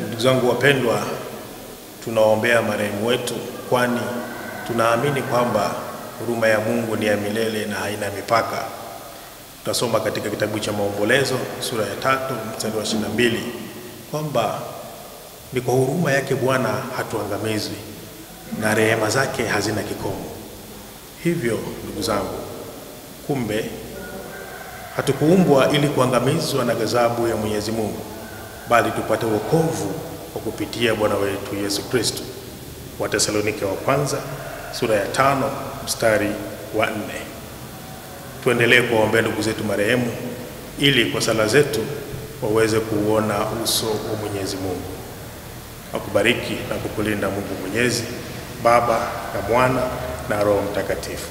Ndugu zangu wapendwa, tunaombea marehemu wetu, kwani tunaamini kwamba huruma ya Mungu ni ya milele na haina mipaka. Tutasoma katika kitabu cha Maombolezo sura ya 3 mstari wa 22 kwamba ni kwa huruma yake Bwana hatuangamizwi na rehema zake hazina kikomo. Hivyo ndugu zangu, kumbe hatukuumbwa ili kuangamizwa na ghadhabu ya Mwenyezi Mungu, bali tupate wokovu kwa kupitia Bwana wetu Yesu Kristo. Wathesalonike wa kwanza sura ya 5 mstari wa 4. Tuendelee kuwaombea ndugu zetu marehemu ili kwa sala zetu waweze kuona uso wa Mwenyezi Mungu. Akubariki na kukulinda Mungu Mwenyezi, Baba na Mwana na Roho Mtakatifu.